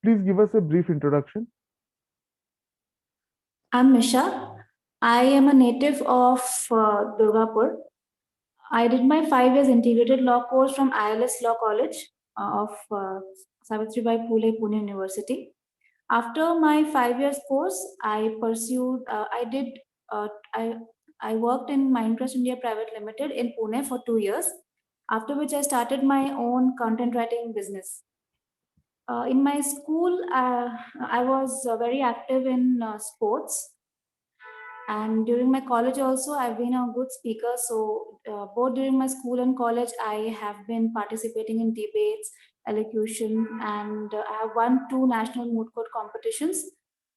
Please give us a brief introduction. I'm Misha. I am a native of Durgapur. I did my 5 years integrated law course from ILS Law College of Savitribai Phule Pune University. After my 5 years course, I pursued. I did. I worked in Minecraft India Private Limited in Pune for 2 years. After which I started my own content writing business. In my school, I was very active in sports, and during my college also I've been a good speaker. So both during my school and college I have been participating in debates, elocution, and I have won two national moot court competitions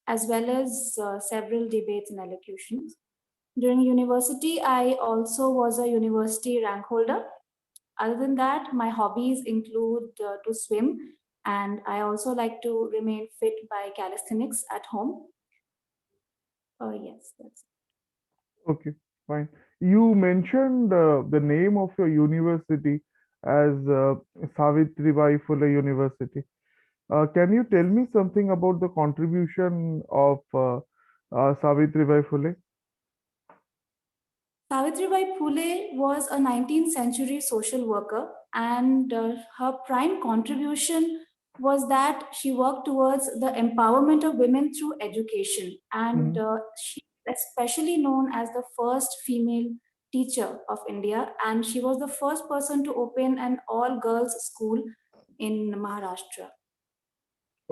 as well as several debates and elocutions. During university I also was a university rank holder. Other than that, my hobbies include to swim, and I also like to remain fit by calisthenics at home. Yes, that's. Okay, fine. You mentioned the name of your university as Savitribai Phule University. Can you tell me something about the contribution of Savitribai Phule? Savitribai Phule was a 19th century social worker, and her prime contribution was that she worked towards the empowerment of women through education. And Mhm. she is especially known as the first female teacher of India, and she was the first person to open an all girls school in Maharashtra.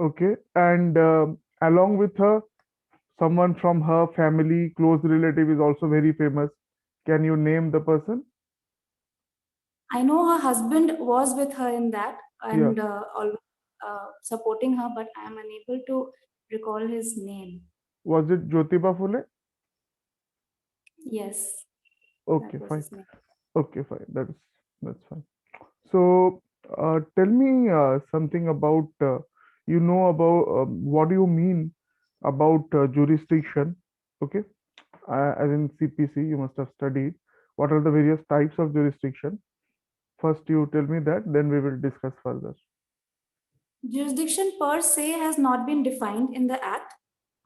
Okay, and along with her, someone from her family, close relative is also very famous. Can you name the person? I know her husband was with her in that Yeah, and always supporting her, but I am unable to recall his name. was it Jyotiba Phule? Yes, that Okay, was fine. his name. Okay, fine. That's fine. So, tell me something about about what do you mean about jurisdiction? Okay, as in CPC, you must have studied. What are the various types of jurisdiction? First, you tell me that, then we will discuss further. Jurisdiction per se has not been defined in the Act.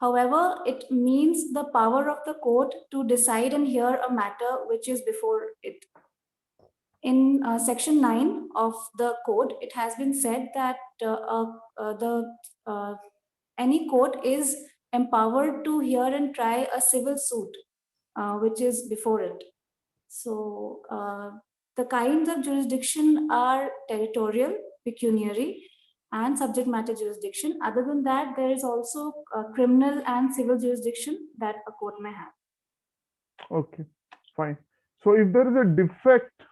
However, it means the power of the court to decide and hear a matter which is before it. In section 9 of the code, it has been said that the uh, any court is empowered to hear and try a civil suit which is before it. So the kinds of jurisdiction are territorial, pecuniary, and subject matter jurisdiction. Other than that, there is also criminal and civil jurisdiction that a court may have. Okay, fine. So, if there is a defect,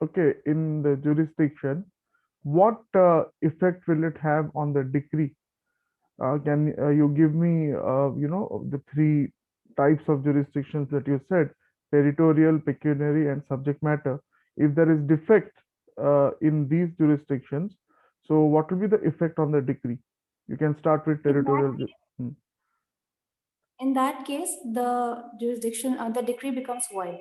okay, in the jurisdiction, what effect will it have on the decree? Can you give me, the three types of jurisdictions that you said, territorial, pecuniary, and subject matter? If there is defect in these jurisdictions, so what will be the effect on the decree? You can start with In that, territorial. Hmm. in that case, the decree becomes void.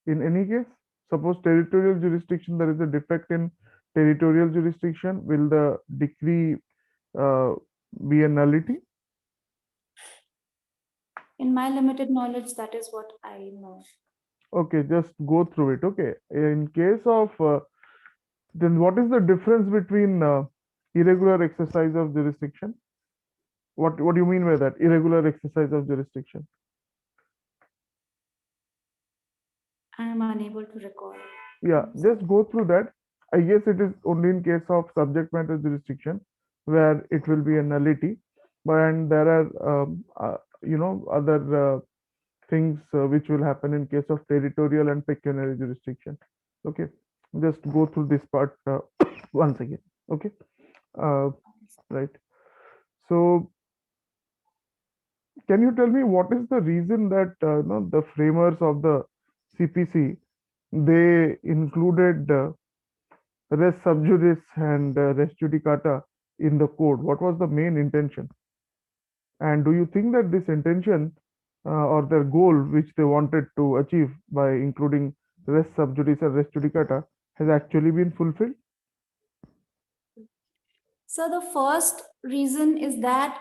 In any case, suppose territorial jurisdiction, there is a defect in territorial jurisdiction, will the decree uh, be a nullity? In my limited knowledge, that is what I know. Okay, just go through it. Okay. In case of then what is the difference between irregular exercise of jurisdiction? What do you mean by that? Irregular exercise of jurisdiction. I am unable to recall. Yeah, I'm just sorry. go through that. I guess it is only in case of subject matter jurisdiction where it will be a nullity, but and there are other things which will happen in case of territorial and pecuniary jurisdiction. Okay, just go through this part once again. Okay, uh, right. So, can you tell me what is the reason that the framers of the CPC they included res sub judice and res judicata in the code? What was the main intention? And do you think that this intention or their goal, which they wanted to achieve by including res sub judice and res judicata, has actually been fulfilled? So the first reason is that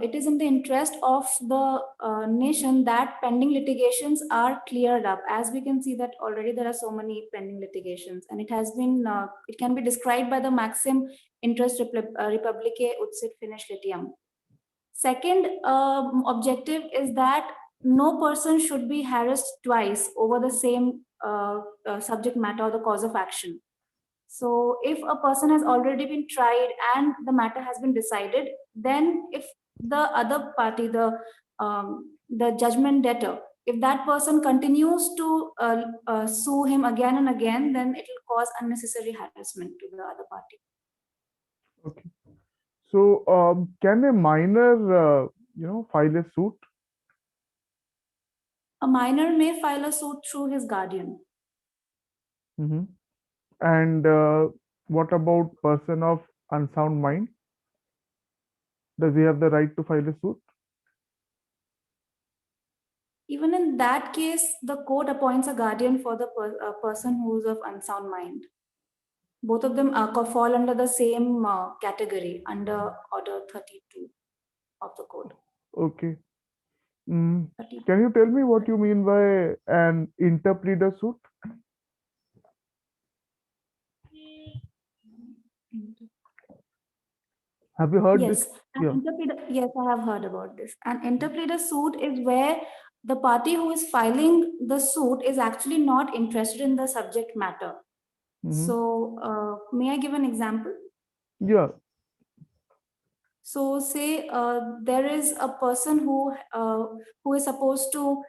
it is in the interest of the nation that pending litigations are cleared up. As we can see that already there are so many pending litigations, and it has been it can be described by the maxim interest republicae ut sit finish litium. Second objective is that no person should be harassed twice over the same subject matter or the cause of action. So if a person has already been tried and the matter has been decided, then if the other party, the judgment debtor, if that person continues to sue him again and again, then it will cause unnecessary harassment to the other party. Okay. So, can a minor, file a suit? A minor may file a suit through his guardian. Hmm. And what about person of unsound mind? Does he have the right to file a suit? Even in that case, the court appoints a guardian for the person who is of unsound mind. Both of them fall under the same category under Order 32 of the code. Okay. Mm. 32. Can you tell me what you mean by an inter pleader suit? Have you heard Yes, this? Yeah. yes, I have heard about this. An interpleader suit is where the party who is filing the suit is actually not interested in the subject matter. Hmm. So, may I give an example? Yeah. So, say there is a person who is supposed to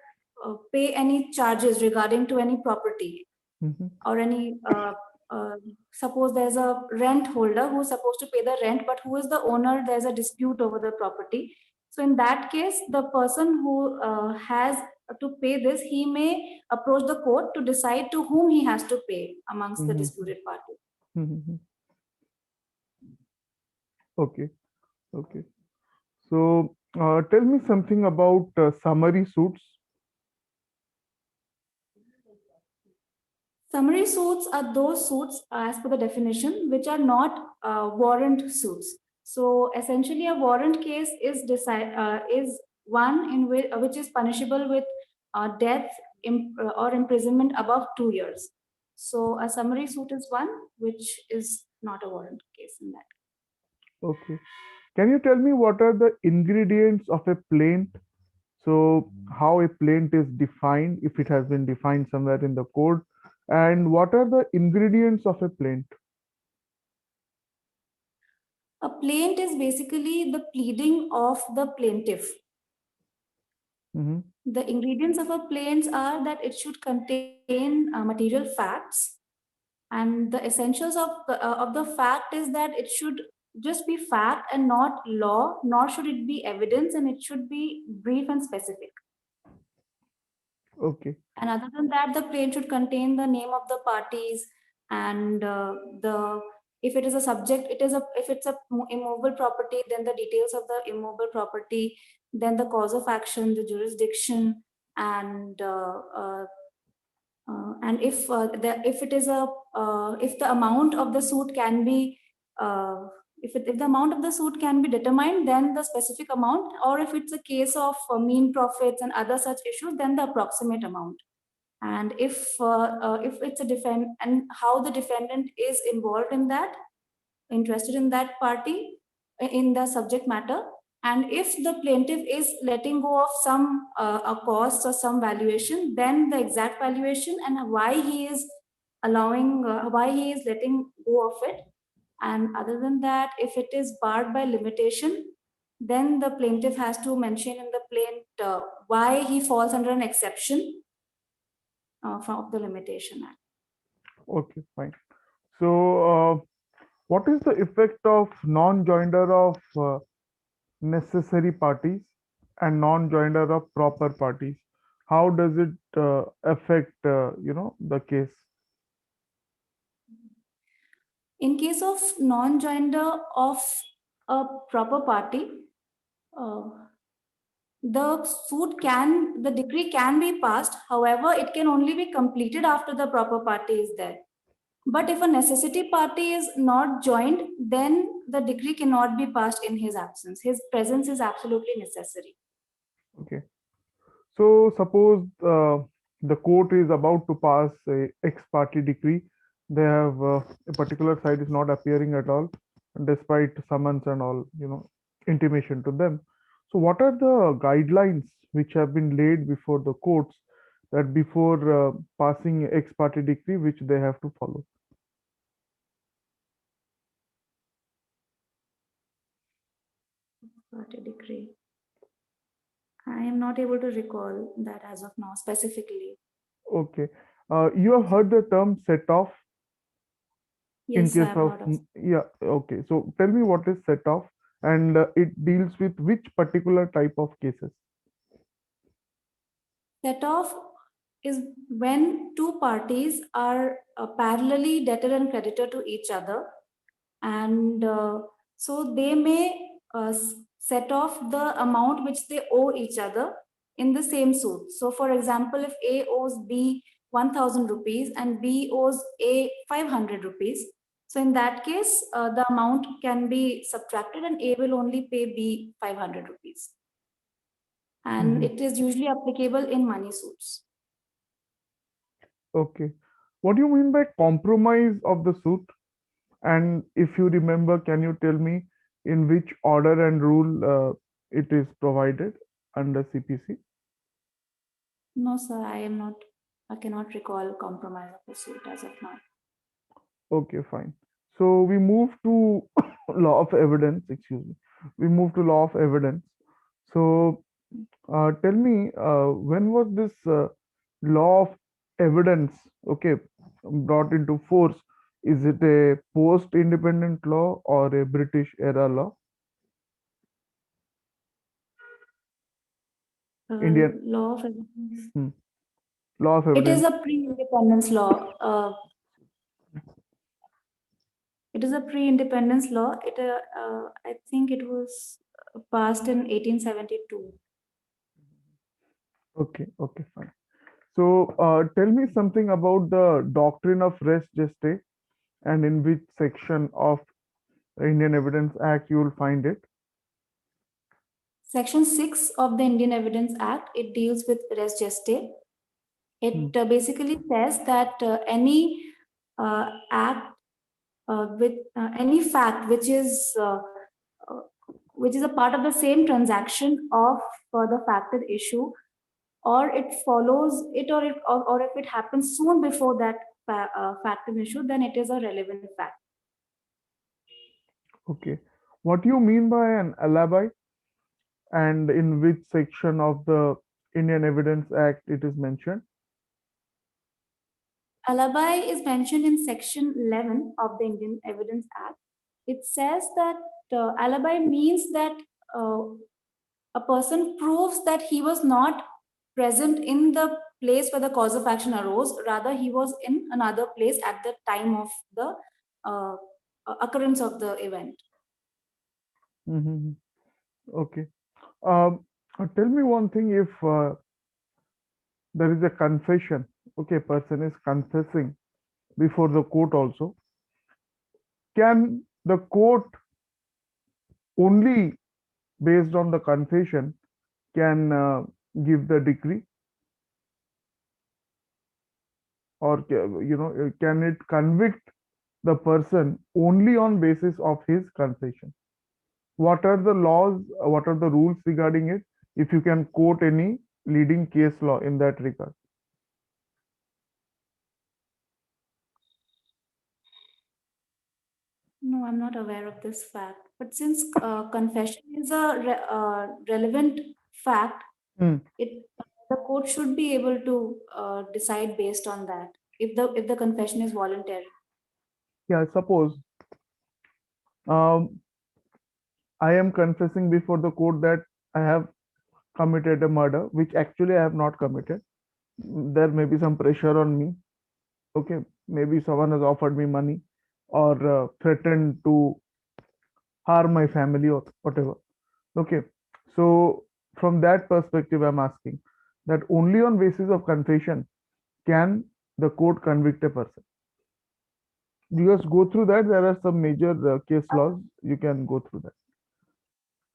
pay any charges regarding to any property, Hmm. or any suppose there's a rent holder who's supposed to pay the rent, but who is the owner, there's a dispute over the property. So in that case, the person who has to pay this, he may approach the court to decide to whom he has to pay amongst the Hmm. disputed party. Hmm. Okay. Okay. So, tell me something about summary suits. Summary suits are those suits, as per the definition, which are not warrant suits. So essentially, a warrant case is one in which is punishable with death or imprisonment above 2 years. So a summary suit is one which is not a warrant case in that. Okay. Can you tell me what are the ingredients of a plaint? So, how a plaint is defined, if it has been defined somewhere in the code, and what are the ingredients of a plaint? A plaint is basically the pleading of the plaintiff. Hmm. The ingredients of a plaint are that it should contain material facts, and the essentials of the fact is that it should just be fact and not law, nor should it be evidence, and it should be brief and specific. Okay. And other than that, the plaint should contain the name of the parties, and the if it is a subject, it is a if it's a immovable property, then the details of the immovable property, then the cause of action, the jurisdiction, and if it is a if the amount of the suit can be if the amount of the suit can be determined, then the specific amount, or if it's a case of mean profits and other such issues, then the approximate amount. And if it's a defend and how the defendant is involved in that, interested in that party, in the subject matter, and if the plaintiff is letting go of some a cost or some valuation, then the exact valuation and why he is allowing why he is letting go of it. And other than that, if it is barred by limitation, then the plaintiff has to mention in the plaint why he falls under an exception from the Limitation Act. Okay, fine. So, what is the effect of non-joinder of necessary parties and non-joinder of proper parties? How does it affect, the case? In case of non-joinder of a proper party, uh, the decree can be passed. However, it can only be completed after the proper party is there. But if a necessity party is not joined, then the decree cannot be passed in his absence. His presence is absolutely necessary. Okay. So suppose the court is about to pass a ex parte decree. They have a particular side is not appearing at all, despite summons and all, intimation to them. So what are the guidelines which have been laid before the courts that before passing ex parte decree, which they have to follow? Party decree. I am not able to recall that as of now specifically. Okay. You have heard the term set off in Yes, I case have of, heard of. yeah, okay. So tell me what is set off and it deals with which particular type of cases? Set off is when two parties are parallelly debtor and creditor to each other, and so they may set off the amount which they owe each other in the same suit. So, for example, if A owes B 1,000 rupees and B owes A 500 rupees, so in that case, the amount can be subtracted and A will only pay B 500 rupees. And Mhm. it is usually applicable in money suits. Okay. What do you mean by compromise of the suit? And if you remember, can you tell me in which order and rule it is provided under CPC? No, sir, I cannot recall compromise of the suit as of now. Okay, fine. So we move to law of evidence, excuse me. We move to law of evidence. So tell me, when was this law of evidence, okay, brought into force? Is it a post-independent law or a British era law? Indian Law of evidence. hmm, law of It is evidence. a pre-independence law. It is a pre-independence law. I think it was passed in 1872. Okay, okay, fine. So tell me something about the doctrine of res gestae and in which section of the Indian Evidence Act you will find it. Section 6 of the Indian Evidence Act, it deals with res gestae. It basically says that any act with any fact which is a part of the same transaction of the fact at issue, or it follows it, or if it happens soon before that fact is issue, then it is a relevant fact. Okay. What do you mean by an alibi and in which section of the Indian Evidence Act it is mentioned? Alibi is mentioned in section 11 of the Indian Evidence Act. It says that alibi means that uh, a person proves that he was not present in the place where the cause of action arose, rather he was in another place at the time of the uh, occurrence of the event. Mhm. Okay. Tell me one thing, if there is a confession, okay, person is confessing before the court also, can the court only based on the confession can give the decree, or can it convict the person only on basis of his confession? What are the laws, what are the rules regarding it, if you can quote any leading case law in that regard? No, I'm not aware of this fact. But since confession is a relevant fact, Hmm. it the court should be able to decide based on that if the confession is voluntary. Yeah, suppose um, I am confessing before the court that I have committed a murder which actually I have not committed. There may be some pressure on me, okay, maybe someone has offered me money or threatened to harm my family or whatever. Okay, so from that perspective, I'm asking that only on basis of confession can the court convict a person. you just go through that. There are some major case laws. You can go through that.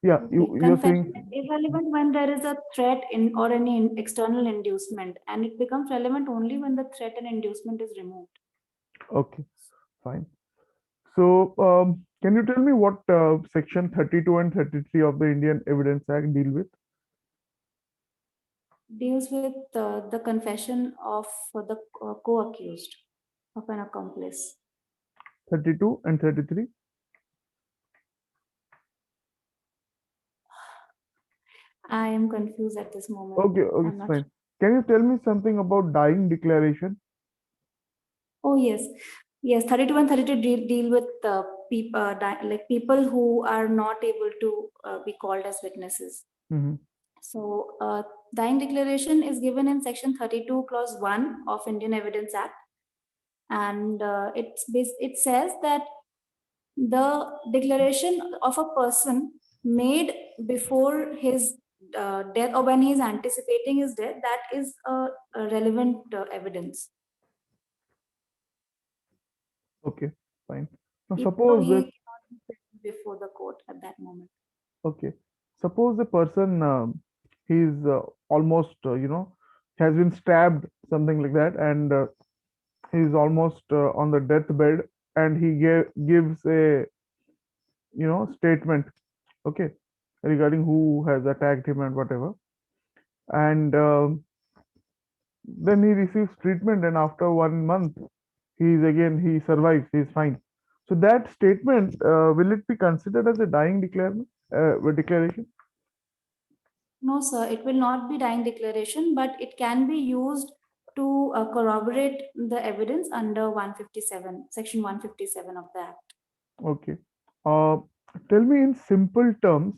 Yeah, Okay. you're saying. Confession is irrelevant when there is a threat in or any external inducement, and it becomes relevant only when the threat and inducement is removed. Okay, fine. So, can you tell me what section 32 and 33 of the Indian Evidence Act deal with? Deals with the confession of the co-accused of an accomplice. 32 and 33? I am confused at this moment. Okay, okay, I'm it's not fine. Can you tell me something about dying declaration? Oh yes, yes. 32 and 33 deal with people like people who are not able to be called as witnesses. Mhm. So dying declaration is given in section 32 clause 1 of Indian Evidence Act, and it says that the declaration of a person made before his death or when he is anticipating his death, that is a relevant evidence. Okay, fine. Now Even though suppose he that, cannot be present before the court at that moment. okay, suppose the person he's almost, has been stabbed, something like that, and he's almost on the deathbed, and he gives a, statement, okay, regarding who has attacked him and whatever. And then he receives treatment, and after 1 month, he survives, he's fine. So that statement, will it be considered as a dying declaration? No, sir, it will not be dying declaration, but it can be used to corroborate the evidence under 157, section 157 of the Act. Okay. Uh, Tell me in simple terms,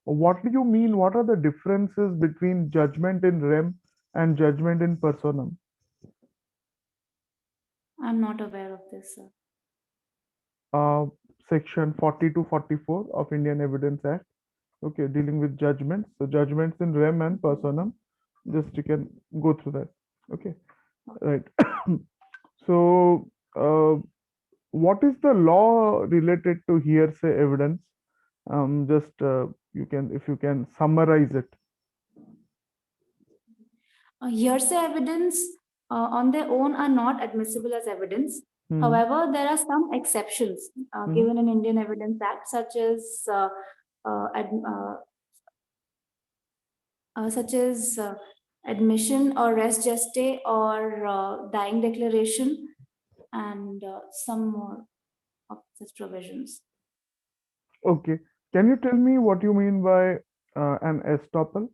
what do you mean? What are the differences between judgment in rem and judgment in personam? I'm not aware of this, sir. Uh, Section 40 to 44 of Indian Evidence Act. Okay, dealing with judgments. So judgments in rem and personam. Just you can go through that. Okay, right. So, what is the law related to hearsay evidence? Just if you can summarize it. Hearsay evidence on their own are not admissible as evidence. Mhm. However, there are some exceptions given in Indian Evidence Act, such as admission or res gestae or dying declaration, and some more of such provisions. Okay. Can you tell me what you mean by an estoppel?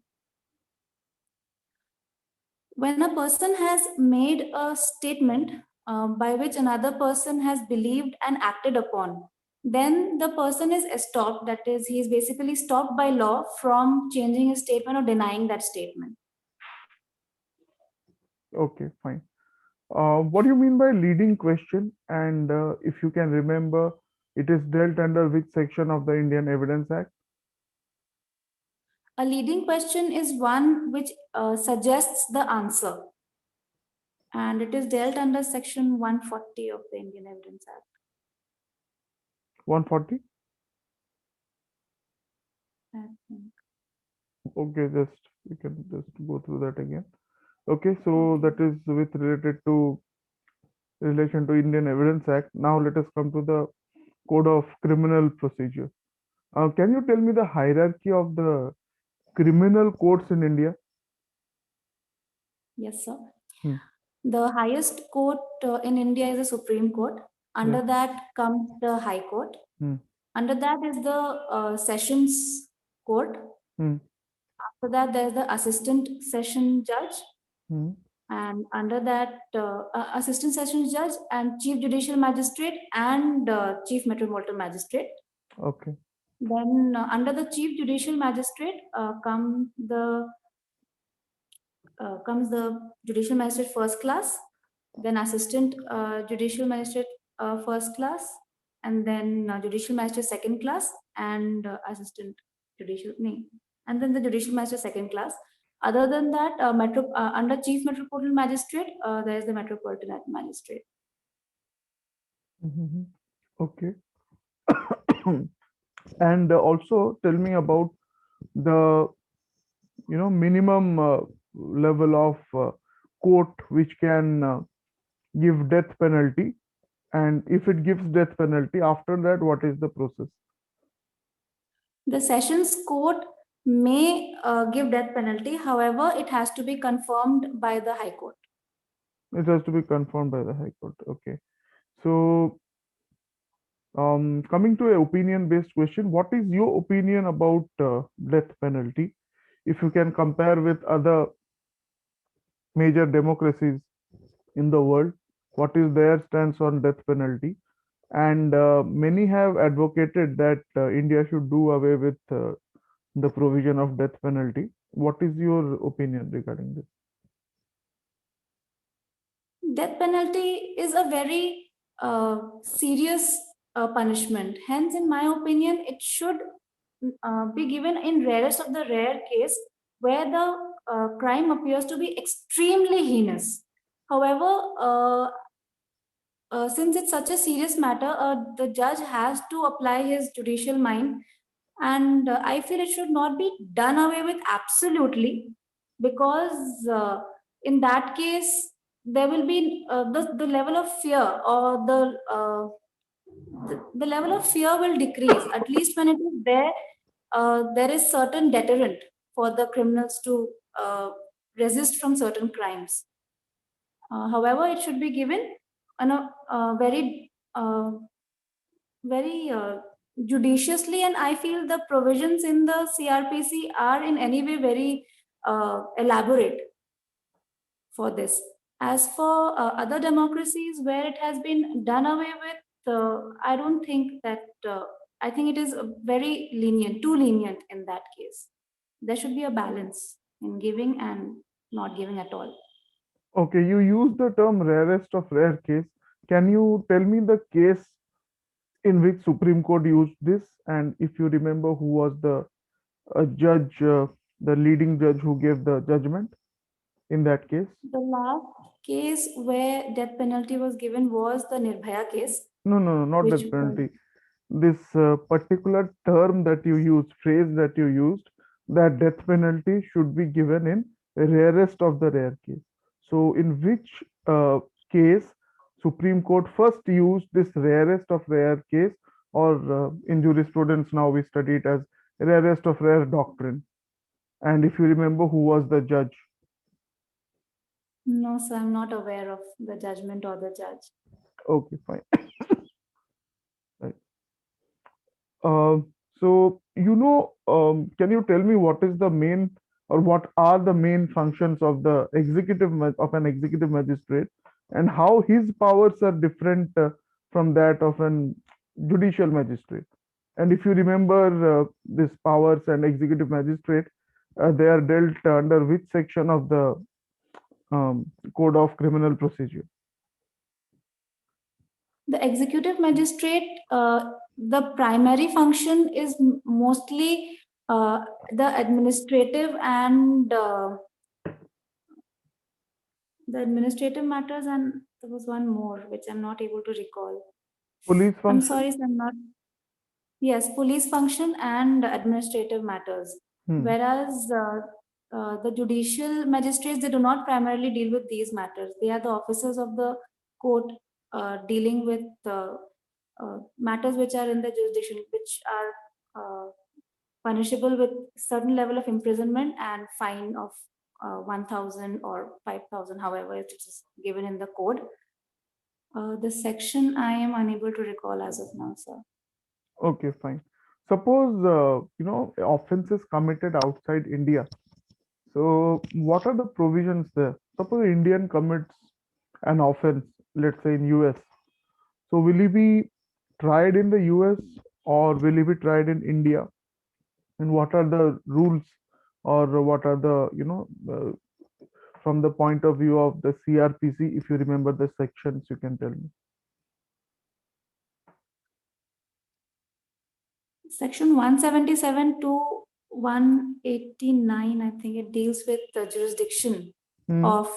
When a person has made a statement by which another person has believed and acted upon, then the person is estopped, that is, he is basically stopped by law from changing his statement or denying that statement. Okay, fine. What do you mean by leading question? And if you can remember, it is dealt under which section of the Indian Evidence Act? A leading question is one which suggests the answer, and it is dealt under section 140 of the Indian Evidence Act. 140? I think. Okay, you can just go through that again. Okay, so that is with related to relation to Indian Evidence Act. Now let us come to the Code of Criminal Procedure. Can you tell me the hierarchy of the criminal courts in India? Yes, sir. Hmm. The highest court in India is the Supreme Court. Under Yes. that comes the High Court. Hmm. Under that is the Sessions Court. Hmm. After that, there's the Assistant Session Judge. Hmm. And under that, Assistant Session Judge and Chief Judicial Magistrate and Chief Metropolitan Magistrate. Okay. Then under the Chief Judicial Magistrate comes the Judicial Magistrate First Class, then Assistant Judicial Magistrate First Class, and then Judicial Magistrate Second Class, and Assistant Judicial name, and then the Judicial Magistrate Second Class. Other than that, under Chief Metropolitan Magistrate, there is the Metropolitan Magistrate. Mhm. Okay. And also tell me about the minimum level of court which can give death penalty, and if it gives death penalty, after that what is the process? The Sessions Court may give death penalty. However, it has to be confirmed by the High Court. It has to be confirmed by the High Court. Okay. So coming to a opinion based question, what is your opinion about death penalty? If you can compare with other major democracies in the world, what is their stance on death penalty? And many have advocated that India should do away with the provision of death penalty. What is your opinion regarding this? Death penalty is a very serious punishment. Hence, in my opinion, it should be given in rarest of the rare case where the crime appears to be extremely heinous. However, since it's such a serious matter, the judge has to apply his judicial mind, and I feel it should not be done away with absolutely, because in that case there will be the level of fear, or the level of fear will decrease. At least when it is there, there is certain deterrent for the criminals to resist from certain crimes. However, it should be given on a very judiciously, and I feel the provisions in the CRPC are in any way very elaborate for this. As for other democracies where it has been done away with, I don't think that. I think it is very lenient, too lenient in that case. There should be a balance in giving and not giving at all. Okay, you use the term rarest of rare case. Can you tell me the case in which Supreme Court used this, and if you remember who was the judge, the leading judge who gave the judgment in that case? The last case where death penalty was given was the Nirbhaya case, No, no, no, not which death was penalty. This particular term that you used, phrase that you used, that death penalty should be given in rarest of the rare case. So, in which case Supreme Court first used this rarest of rare case, or in jurisprudence now we study it as rarest of rare doctrine? And if you remember who was the judge? no, sir, I'm not aware of the judgment or the judge. Okay, fine. Right. Uh, so, can you tell me what is the main, or what are the main functions of the of an executive magistrate, and how his powers are different from that of an judicial magistrate? And if you remember these powers and executive magistrate, they are dealt under which section of the Code of Criminal Procedure? The executive magistrate, the primary function is mostly the administrative and the administrative matters, and there was one more which I'm not able to recall. Police I'm function? sorry, sir, I'm not. Yes, police function and administrative matters. Hmm. Whereas the judicial magistrates, they do not primarily deal with these matters. They are the officers of the court dealing with matters which are in the jurisdiction, which are punishable with certain level of imprisonment and fine of 1,000 or 5,000, however it is given in the code. The section I am unable to recall as of now, sir. Okay, fine. Suppose offenses committed outside India. So what are the provisions there? Suppose an Indian commits an offense, let's say in US. So will he be tried in the US, or will he be tried in India? And what are the rules, or what are the from the point of view of the CRPC? If you remember the sections, you can tell me. Section 177 to 189, I think it deals with the jurisdiction Hmm. of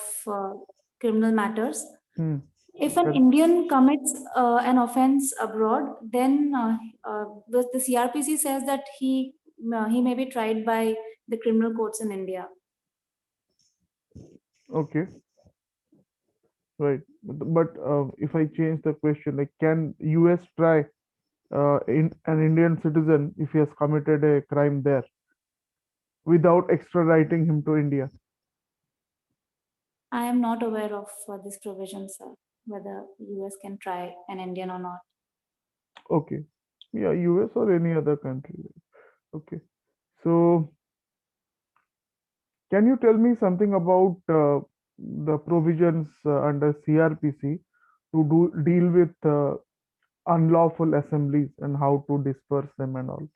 criminal matters. Hmm. If an That- Indian commits an offense abroad, then the CRPC says that he may be tried by the criminal courts in India. Okay, right. But if I change the question, like, can US try in an Indian citizen if he has committed a crime there without extraditing him to India? I am not aware of this provision, sir, whether US can try an Indian or not. Okay, yeah, US or any other country. Okay, so can you tell me something about the provisions under CRPC to deal with unlawful assemblies and how to disperse them and all?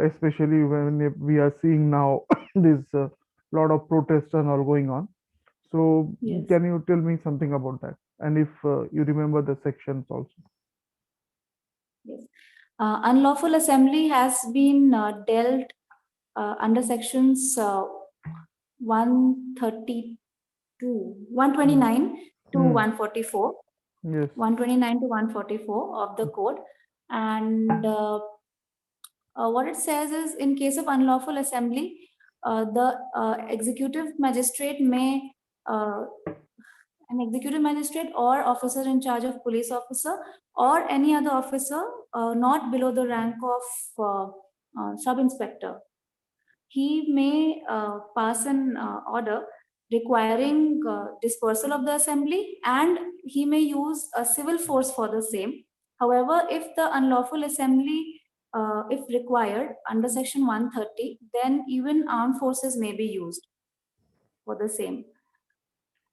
Especially when we are seeing now this lot of protests and all going on. So Yes. can you tell me something about that? And if you remember the sections also. Yes. Unlawful assembly has been dealt under sections 132, 129 to Hmm. 144, Yes. 129 to 144 of the code. And what it says is, in case of unlawful assembly, the executive magistrate may an executive magistrate or officer in charge of police officer or any other officer not below the rank of sub inspector, he may pass an order requiring dispersal of the assembly, and he may use a civil force for the same. However, if the unlawful assembly, if required under section 130, then even armed forces may be used for the same.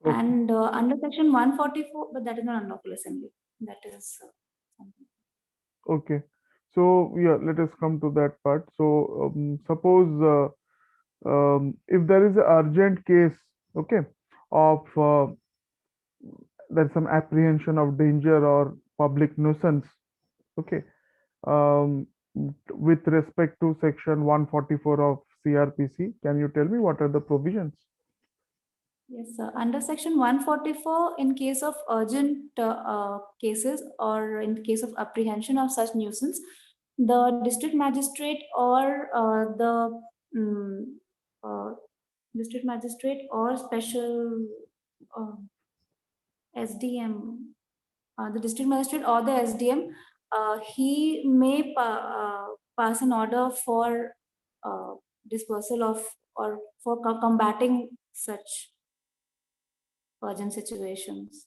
Okay. And under section 144, but that is not unlawful assembly. That is something. Okay. So yeah, let us come to that part. So suppose if there is an urgent case, okay, of there's some apprehension of danger or public nuisance, okay, um, with respect to section 144 of CRPC, can you tell me what are the provisions? Yes, sir. Under section 144, in case of urgent cases or in case of apprehension of such nuisance, the district magistrate or mm, uh, district magistrate or special uh, SDM, the district magistrate or the SDM, he may pass an order for uh, dispersal of or for combating such urgent situations.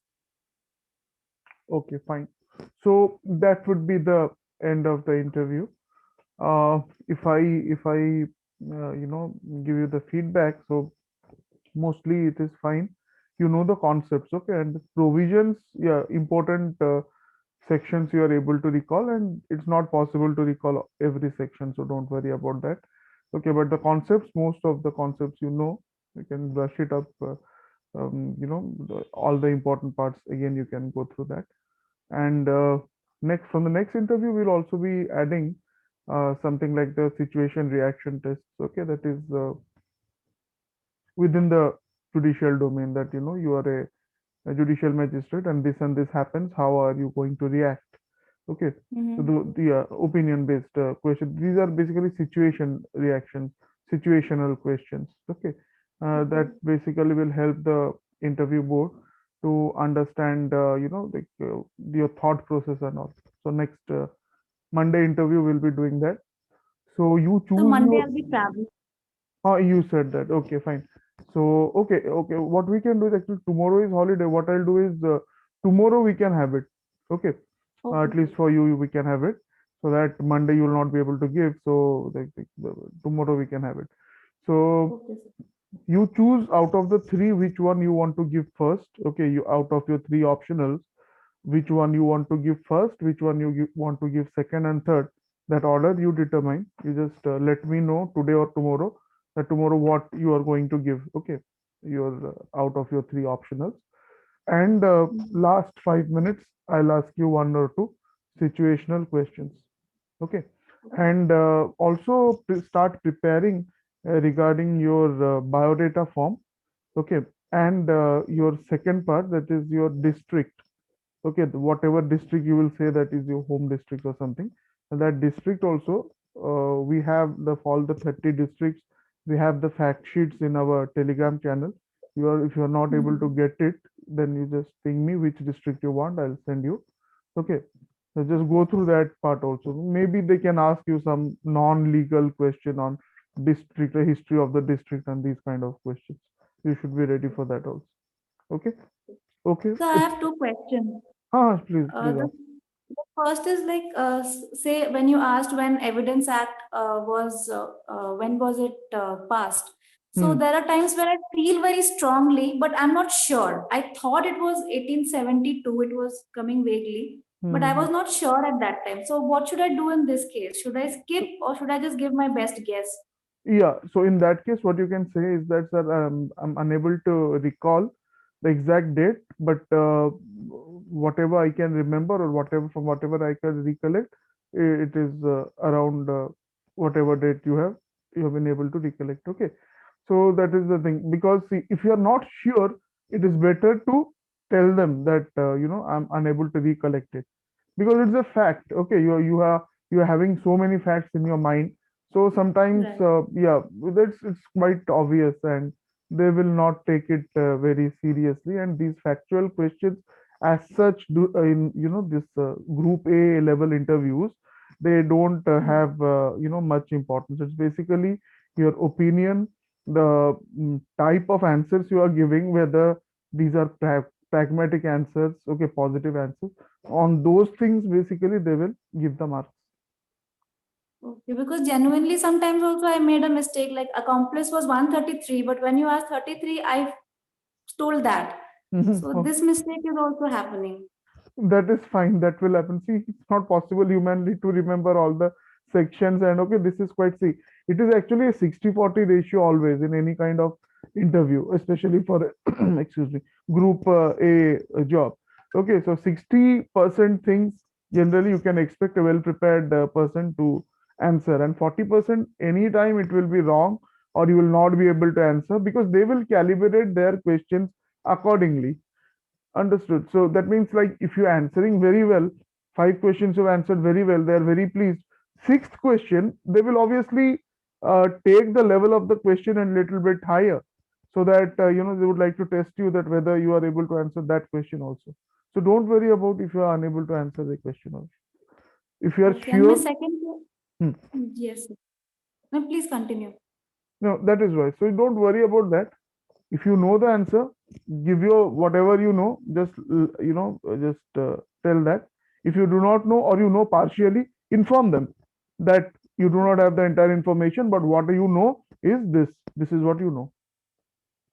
Okay, fine. So that would be the end of the interview. If I give you the feedback, so mostly it is fine. You know the concepts, okay, and the provisions, yeah, important sections you are able to recall, and it's not possible to recall every section, so don't worry about that. Okay, but the concepts, most of the concepts you can brush it up. All the important parts again, you can go through that. And next, from the next interview, we'll also be adding something like the situation reaction tests. Okay, that is within the judicial domain, that you are a judicial magistrate and this happens. How are you going to react? Okay, so the opinion based question. These are basically situation reactions, situational questions. Okay, that basically will help the interview board to understand, your thought process and all. So next Monday interview we'll be doing that. So you So choose Monday your. I'll be traveling. Oh, you said that. Okay, fine. So okay. What we can do is, actually tomorrow is holiday. What I'll do is tomorrow we can have it. Okay, at Okay. least for you we can have it, so that Monday you will not be able to give. So tomorrow we can have it. So Okay, sir. you choose out of the three which one you want to give first. Okay, you out of your three optionals, which one you want to give first, which one you want to give second and third. That order you determine. You just let me know today or tomorrow, that tomorrow what you are going to give. Okay, your out of your three optionals. And last 5 minutes, I'll ask you one or two situational questions. Okay, and also start preparing regarding your biodata form. Okay, and your second part, that is your district. Okay, whatever district you will say that is your home district or something, and that district also, we have the all the 30 districts. We have the fact sheets in our Telegram channel. If you are not able to get it, then you just ping me which district you want, I'll send you. Okay, so just go through that part also. Maybe they can ask you some non-legal question on district, the history of the district, and these kind of questions. You should be ready for that also. Okay. Okay. So I have two questions. Please, please The ask. first is like, say when you asked when Evidence Act when was it passed? So Hmm. there are times where I feel very strongly, but I'm not sure. I thought it was 1872. It was coming vaguely, but I Hmm. was not sure at that time. So what should I do in this case? Should I skip or should I just give my best guess? Yeah, so in that case, what you can say is that, sir, I'm unable to recall the exact date, but whatever I can remember, or whatever from whatever I can recollect, it is around whatever date you have been able to recollect. Okay, so that is the thing. Because see, if you are not sure, it is better to tell them that I'm unable to recollect it, because it's a fact. Okay, you are having so many facts in your mind, so sometimes, Right. yeah, it's quite obvious, and they will not take it very seriously. And these factual questions, as such, do in this group A level interviews, they don't have much importance. It's basically your opinion, the type of answers you are giving, whether these are pragmatic answers, okay, positive answers. On those things, basically, they will give the marks. Okay, because genuinely sometimes also I made a mistake. Like accomplice was 133, but when you asked 33, I told that. So Mhm. this mistake is also happening. That is fine. That will happen. See, it's not possible humanly to remember all the sections. And okay, this is quite, see, it is actually a 60-40 ratio always in any kind of interview, especially for excuse me, group A job. Okay, so 60% things generally you can expect a well-prepared person to answer, and 40% anytime it will be wrong, or you will not be able to answer, because they will calibrate their questions accordingly. Understood. So that means, like, if you're answering very well, 5 questions you've answered very well, they're very pleased. Sixth question, they will obviously take the level of the question a little bit higher, so that they would like to test you that whether you are able to answer that question also. So don't worry about if you are unable to answer the question also. If you are Okay, and my sure, second, hmm, yes, sir. No, please continue. no, that is right. So don't worry about that. If you know the answer, give your whatever you know, just tell that. If you do not know, or you know partially, inform them that you do not have the entire information, but what you know is this is what you know.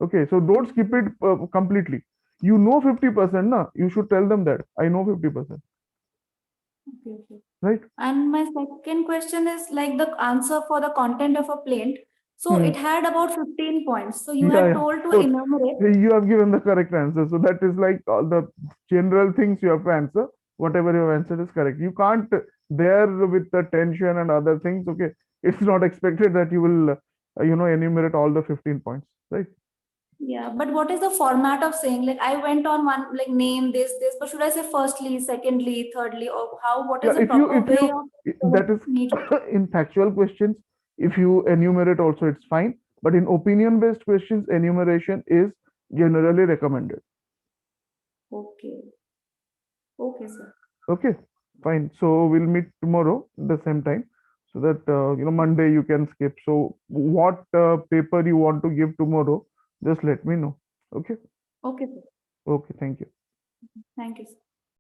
Okay, so don't skip it completely. You know 50%, na, you should tell them that I know 50%, Okay, okay. right? And my second question is like the answer for the content of a plaint. So Hmm. it had about 15 points. So you Yeah, had yeah. told to So enumerate. you have given the correct answer. So that is like all the general things you have to answer. Whatever you have answered is correct. You can't there with the tension and other things. Okay, it's not expected that you will enumerate all the 15 points, right? Yeah, but what is the format of saying? Like I went on one, like name this, but should I say firstly, secondly, thirdly, or how? What Yeah, is the proper if way you of that is need? in factual questions, if you enumerate also, it's fine. But in opinion based questions, enumeration is generally recommended. Okay, okay, sir. Okay, fine. So we'll meet tomorrow the same time, so that Monday you can skip. So what paper you want to give tomorrow, just let me know. Okay. Okay, sir. Okay. Thank you. Thank you, sir.